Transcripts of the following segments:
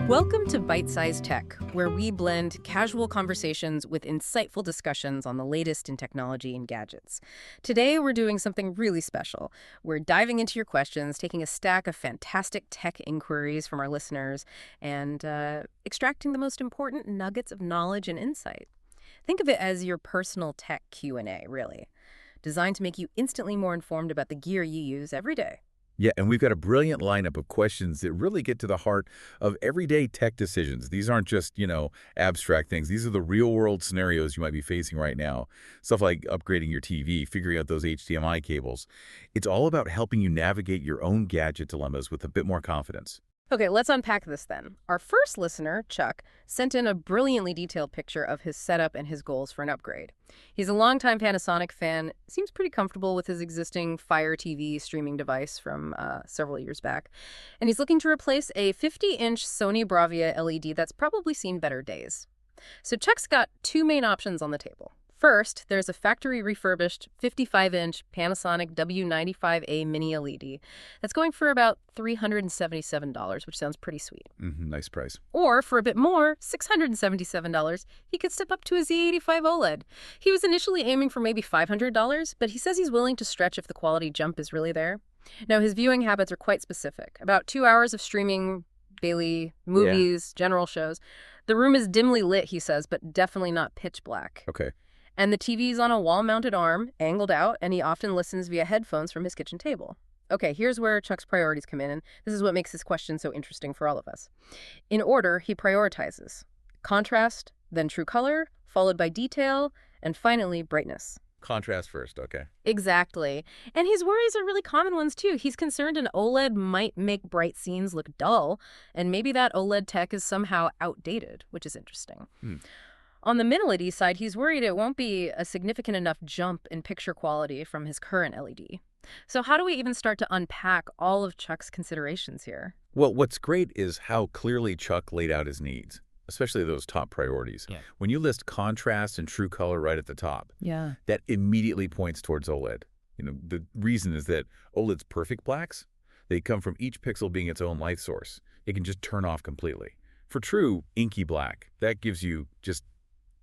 Welcome to Byte-Sized Tech, where we blend casual conversations with insightful discussions on the latest in technology and gadgets. Today, we're doing something really special. We're diving into your questions, taking a stack of fantastic tech inquiries from our listeners, and extracting the most important nuggets of knowledge and insight. Think of it as your personal tech Q&A, really, designed to make you instantly more informed about the gear you use every day. Yeah, and we've got a brilliant lineup of questions that really get to the heart of everyday tech decisions. These aren't just, abstract things. These are the real-world scenarios you might be facing right now. Stuff like upgrading your TV, figuring out those HDMI cables. It's all about helping you navigate your own gadget dilemmas with a bit more confidence. Okay, let's unpack this then. Our first listener, Chuck, sent in a brilliantly detailed picture of his setup and his goals for an upgrade. He's a longtime Panasonic fan, seems pretty comfortable with his existing Fire TV streaming device from several years back, and he's looking to replace a 50-inch Sony Bravia LED that's probably seen better days. So Chuck's got two main options on the table. First, there's a factory-refurbished 55-inch Panasonic W95A Mini LED that's going for about $377, which sounds pretty sweet. Nice price. Or, for a bit more, $677, he could step up to a Z85 OLED. He was initially aiming for maybe $500, but he says he's willing to stretch if the quality jump is really there. Now, his viewing habits are quite specific. About 2 hours of streaming daily, movies, general shows. The room is dimly lit, he says, but definitely not pitch black. Okay. And the TV's on a wall-mounted arm, angled out, and he often listens via headphones from his kitchen table. Okay, here's where Chuck's priorities come in, and this is what makes this question so interesting for all of us. In order, he prioritizes contrast, then true color, followed by detail, and finally, brightness. Contrast first, okay. Exactly. And his worries are really common ones, too. He's concerned an OLED might make bright scenes look dull, and maybe that OLED tech is somehow outdated, which is interesting. On the MiniLED side, he's worried it won't be a significant enough jump in picture quality from his current LED. So how do we even start to unpack all of Chuck's considerations here? Well, what's great is how clearly Chuck laid out his needs, especially those top priorities. Yeah. When you list contrast and true color right at the top, that immediately points towards OLED. The reason is that OLED's perfect blacks, they come from each pixel being its own light source. It can just turn off completely. For true inky black, that gives you just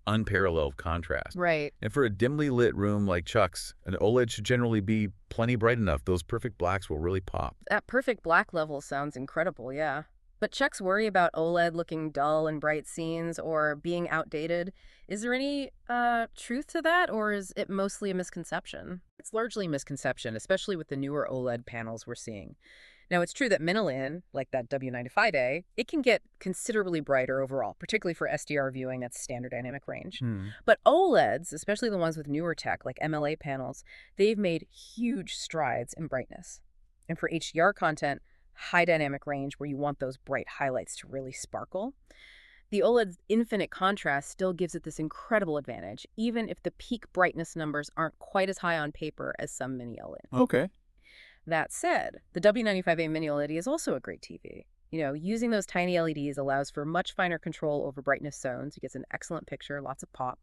unparalleled contrast. Right. And for a dimly lit room like Chuck's, an OLED should generally be plenty bright enough. Those perfect blacks will really pop. That perfect black level sounds incredible, yeah. But Chuck's worry about OLED looking dull in bright scenes or being outdated, is there any truth to that, or is it mostly a misconception? It's largely a misconception, especially with the newer OLED panels we're seeing. Now, it's true that MiniLED, like that W95A, it can get considerably brighter overall, particularly for SDR viewing, that's standard dynamic range. But OLEDs, especially the ones with newer tech like MLA panels, they've made huge strides in brightness. And for HDR content, high dynamic range where you want those bright highlights to really sparkle, the OLED's infinite contrast still gives it this incredible advantage, even if the peak brightness numbers aren't quite as high on paper as some mini OLED. Okay. That said, the W95A Mini LED is also a great TV. Using those tiny LEDs allows for much finer control over brightness zones. It gets an excellent picture, lots of pop.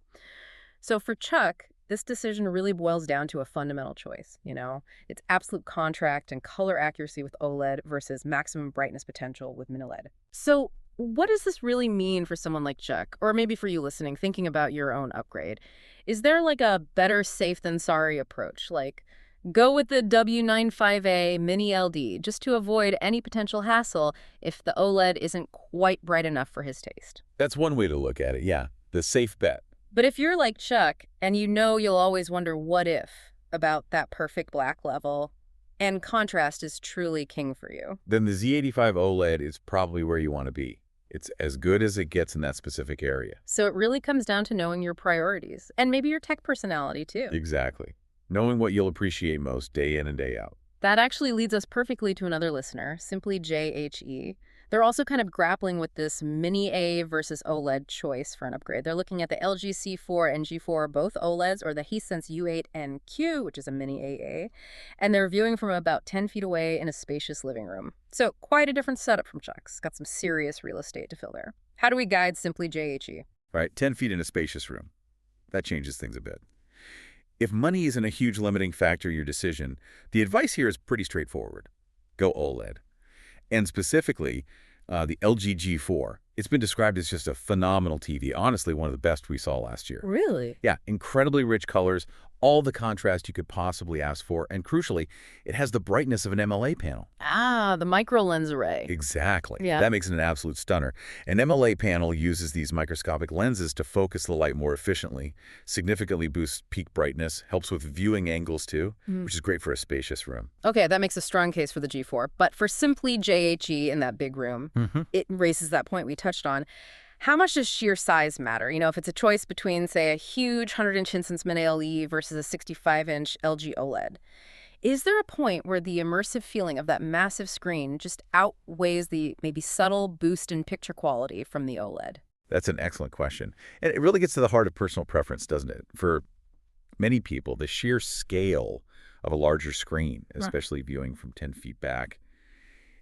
So for Chuck, this decision really boils down to a fundamental choice. It's absolute contrast and color accuracy with OLED versus maximum brightness potential with MiniLED. So what does this really mean for someone like Chuck, or maybe for you listening, thinking about your own upgrade? Is there like a better safe than sorry approach? Like, go with the W95A Mini LED just to avoid any potential hassle if the OLED isn't quite bright enough for his taste. That's one way to look at it, yeah. The safe bet. But if you're like Chuck and you'll always wonder what if about that perfect black level, and contrast is truly king for you, then the Z85 OLED is probably where you want to be. It's as good as it gets in that specific area. So it really comes down to knowing your priorities and maybe your tech personality too. Exactly. Knowing what you'll appreciate most day in and day out. That actually leads us perfectly to another listener, simply JHE. They're also kind of grappling with this Mini A versus OLED choice for an upgrade. They're looking at the LG C4 and G4, both OLEDs, or the Hisense U8NQ, which is a Mini AA, and they're viewing from about 10 feet away in a spacious living room. So quite a different setup from Chuck's. Got some serious real estate to fill there. How do we guide simply JHE? All right, 10 feet in a spacious room. That changes things a bit. If money isn't a huge limiting factor in your decision, the advice here is pretty straightforward. Go OLED. And specifically, The LG G4. It's been described as just a phenomenal TV, honestly one of the best we saw last year. Really? Yeah, incredibly rich colors, all the contrast you could possibly ask for, and crucially, it has the brightness of an MLA panel. Ah, the micro lens array. Exactly. Yeah. That makes it an absolute stunner. An MLA panel uses these microscopic lenses to focus the light more efficiently, significantly boosts peak brightness, helps with viewing angles too, which is great for a spacious room. Okay, that makes a strong case for the G4, but for simply JHE in that big room, it raises that point we touched on. How much does sheer size matter? You know, if it's a choice between, say, a huge 100-inch Hisense Mini-LED versus a 65-inch LG OLED, is there a point where the immersive feeling of that massive screen just outweighs the maybe subtle boost in picture quality from the OLED? That's an excellent question. And it really gets to the heart of personal preference, doesn't it? For many people, the sheer scale of a larger screen, especially viewing from 10 feet back,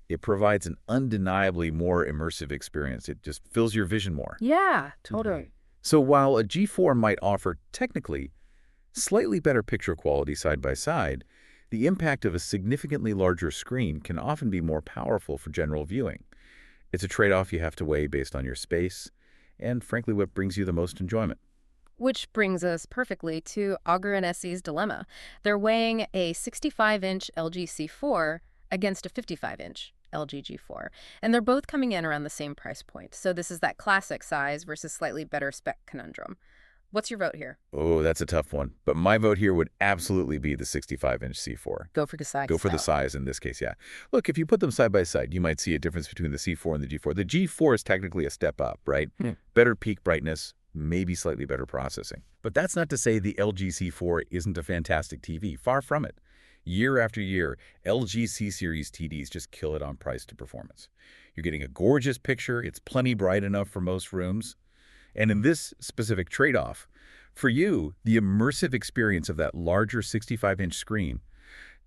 it provides an undeniably more immersive experience. It just fills your vision more. Yeah, totally. So while a G4 might offer, technically, slightly better picture quality side by side, the impact of a significantly larger screen can often be more powerful for general viewing. It's a trade-off you have to weigh based on your space and, frankly, what brings you the most enjoyment. Which brings us perfectly to Auger and Essie's dilemma. They're weighing a 65-inch LG C4 against a 55-inch LG G4, and they're both coming in around the same price point. So this is that classic size versus slightly better spec conundrum. What's your vote here? Oh, that's a tough one. But my vote here would absolutely be the 65-inch C4. Go for the size. Go for the size in this case, yeah. Look, if you put them side by side, you might see a difference between the C4 and the G4. The G4 is technically a step up, right? Better peak brightness, maybe slightly better processing. But that's not to say the LG C4 isn't a fantastic TV. Far from it. Year after year, LG C-Series TVs just kill it on price to performance. You're getting a gorgeous picture. It's plenty bright enough for most rooms. And in this specific trade-off, for you, the immersive experience of that larger 65-inch screen,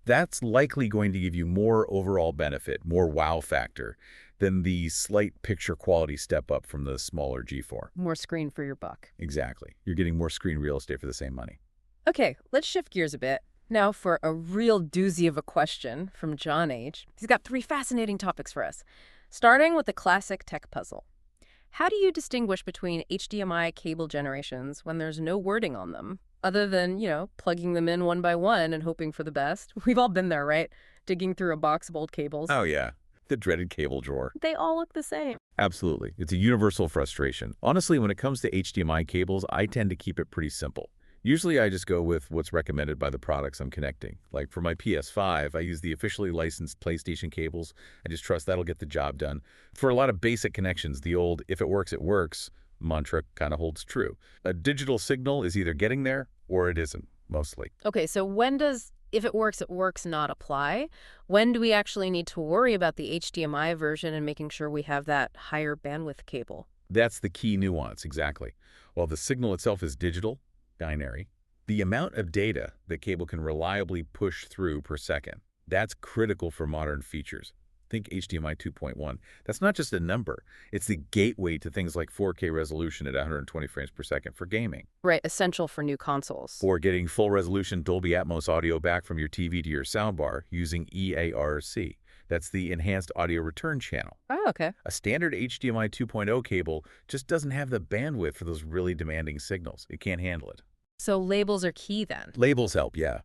that's likely going to give you more overall benefit, more wow factor, than the slight picture quality step up from the smaller G4. More screen for your buck. Exactly. You're getting more screen real estate for the same money. Okay, let's shift gears a bit. Now for a real doozy of a question from John H. He's got 3 fascinating topics for us, starting with the classic tech puzzle. How do you distinguish between HDMI cable generations when there's no wording on them, other than, you know, plugging them in one by one and hoping for the best? We've all been there, right? Digging through a box of old cables. Oh, yeah. The dreaded cable drawer. They all look the same. Absolutely. It's a universal frustration. Honestly, when it comes to HDMI cables, I tend to keep it pretty simple. Usually I just go with what's recommended by the products I'm connecting. Like for my PS5, I use the officially licensed PlayStation cables. I just trust that'll get the job done. For a lot of basic connections, the old "if it works" mantra kind of holds true. A digital signal is either getting there or it isn't, mostly. Okay, so when does "if it works" not apply? When do we actually need to worry about the HDMI version and making sure we have that higher bandwidth cable? That's the key nuance, exactly. While the signal itself is digital, binary, the amount of data the cable can reliably push through per second, that's critical for modern features. Think HDMI 2.1. That's not just a number. It's the gateway to things like 4K resolution at 120 frames per second for gaming. Right, essential for new consoles. Or getting full resolution Dolby Atmos audio back from your TV to your soundbar using EARC. That's the Enhanced Audio Return Channel. Oh, okay. A standard HDMI 2.0 cable just doesn't have the bandwidth for those really demanding signals. It can't handle it. So labels are key then? Labels help, yeah.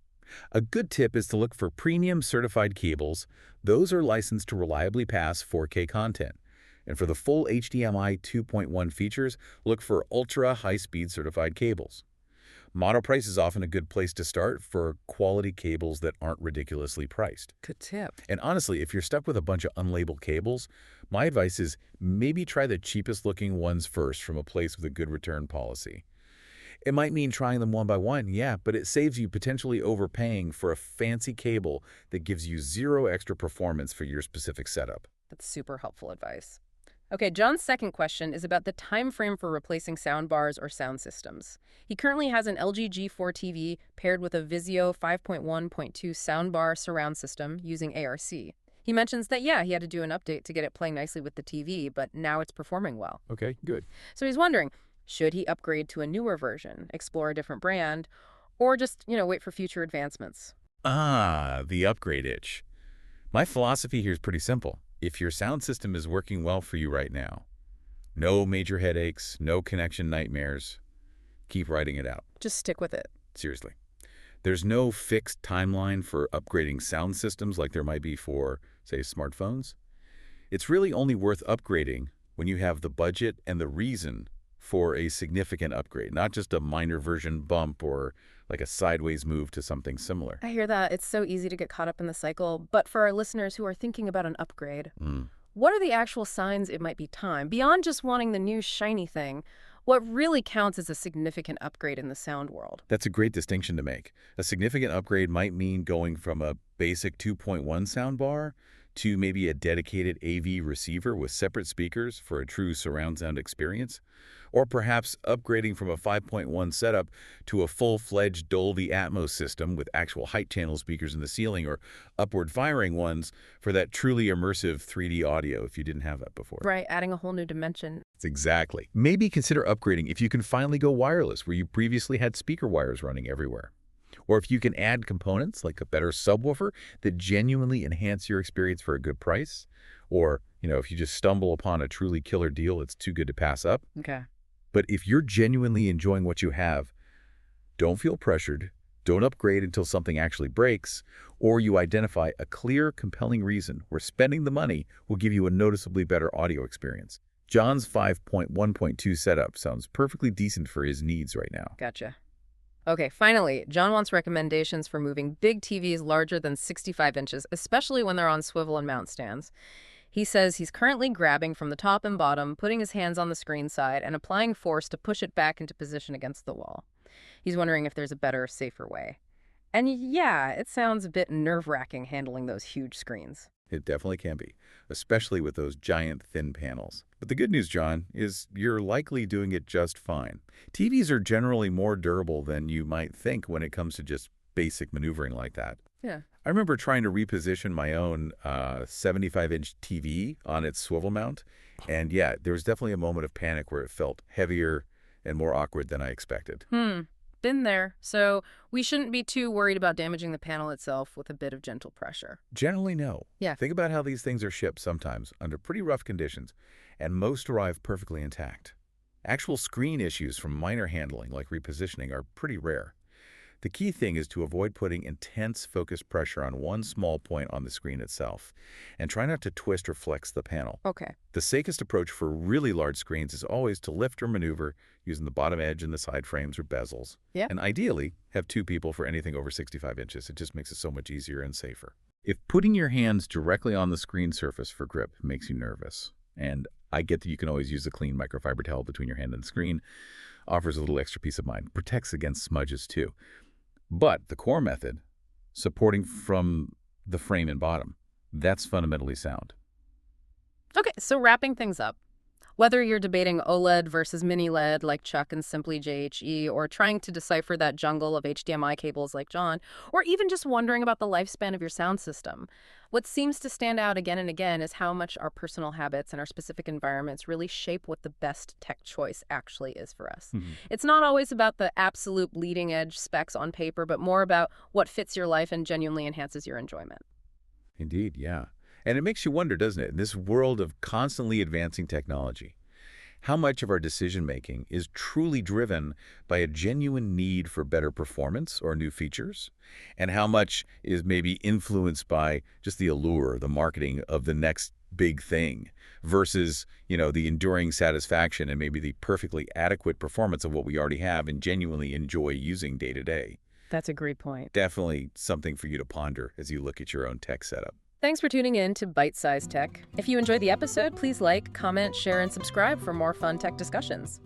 A good tip is to look for premium certified cables. Those are licensed to reliably pass 4K content. And for the full HDMI 2.1 features, look for ultra high-speed certified cables. Monoprice is often a good place to start for quality cables that aren't ridiculously priced. Good tip. And honestly, if you're stuck with a bunch of unlabeled cables, my advice is maybe try the cheapest looking ones first from a place with a good return policy. It might mean trying them one by one, yeah, but it saves you potentially overpaying for a fancy cable that gives you zero extra performance for your specific setup. That's super helpful advice. Okay, John's second question is about the time frame for replacing soundbars or sound systems. He currently has an LG G4 TV paired with a Vizio 5.1.2 soundbar surround system using ARC. He mentions that, yeah, he had to do an update to get it playing nicely with the TV, but now it's performing well. Okay, good. So he's wondering, should he upgrade to a newer version, explore a different brand, or just, wait for future advancements? Ah, the upgrade itch. My philosophy here is pretty simple. If your sound system is working well for you right now, no major headaches, no connection nightmares, keep writing it out. Just stick with it. Seriously. There's no fixed timeline for upgrading sound systems like there might be for, say, smartphones. It's really only worth upgrading when you have the budget and the reason for a significant upgrade, not just a minor version bump or like a sideways move to something similar. I hear that. It's so easy to get caught up in the cycle. But for our listeners who are thinking about an upgrade, what are the actual signs it might be time? Beyond just wanting the new shiny thing, what really counts as a significant upgrade in the sound world? That's a great distinction to make. A significant upgrade might mean going from a basic 2.1 soundbar to maybe a dedicated AV receiver with separate speakers for a true surround sound experience, or perhaps upgrading from a 5.1 setup to a full-fledged Dolby Atmos system with actual height channel speakers in the ceiling, or upward firing ones for that truly immersive 3D audio if you didn't have that before. Right, adding a whole new dimension. Exactly. Maybe consider upgrading if you can finally go wireless where you previously had speaker wires running everywhere. Or if you can add components like a better subwoofer that genuinely enhance your experience for a good price. Or, if you just stumble upon a truly killer deal, it's too good to pass up. Okay. But if you're genuinely enjoying what you have, don't feel pressured. Don't upgrade until something actually breaks, or you identify a clear, compelling reason where spending the money will give you a noticeably better audio experience. John's 5.1.2 setup sounds perfectly decent for his needs right now. Gotcha. Okay, finally, John wants recommendations for moving big TVs larger than 65 inches, especially when they're on swivel and mount stands. He says he's currently grabbing from the top and bottom, putting his hands on the screen side, and applying force to push it back into position against the wall. He's wondering if there's a better, safer way. And yeah, it sounds a bit nerve-wracking handling those huge screens. It definitely can be, especially with those giant, thin panels. But the good news, John, is you're likely doing it just fine. TVs are generally more durable than you might think when it comes to just basic maneuvering like that. Yeah. I remember trying to reposition my own 75-inch TV on its swivel mount, and yeah, there was definitely a moment of panic where it felt heavier and more awkward than I expected. Been there. So we shouldn't be too worried about damaging the panel itself with a bit of gentle pressure. Generally, no. Yeah. Think about how these things are shipped sometimes under pretty rough conditions, and most arrive perfectly intact. Actual screen issues from minor handling, like repositioning, are pretty rare. The key thing is to avoid putting intense focused pressure on one small point on the screen itself, and try not to twist or flex the panel. Okay. The safest approach for really large screens is always to lift or maneuver using the bottom edge and the side frames or bezels. Yeah. And ideally, have two people for anything over 65 inches. It just makes it so much easier and safer. If putting your hands directly on the screen surface for grip makes you nervous, and I get that you can always use a clean microfiber towel between your hand and the screen, offers a little extra peace of mind, protects against smudges too. But the core method, supporting from the frame and bottom, that's fundamentally sound. Okay, so wrapping things up. Whether you're debating OLED versus MiniLED like Chuck and Simply JHE, or trying to decipher that jungle of HDMI cables like John, or even just wondering about the lifespan of your sound system, what seems to stand out again and again is how much our personal habits and our specific environments really shape what the best tech choice actually is for us. It's not always about the absolute leading edge specs on paper, but more about what fits your life and genuinely enhances your enjoyment. Indeed, yeah. And it makes you wonder, doesn't it, in this world of constantly advancing technology, how much of our decision-making is truly driven by a genuine need for better performance or new features, and how much is maybe influenced by just the allure, the marketing of the next big thing versus, the enduring satisfaction and maybe the perfectly adequate performance of what we already have and genuinely enjoy using day to day. That's a great point. Definitely something for you to ponder as you look at your own tech setup. Thanks for tuning in to Byte-Sized Tech. If you enjoyed the episode, please like, comment, share, and subscribe for more fun tech discussions.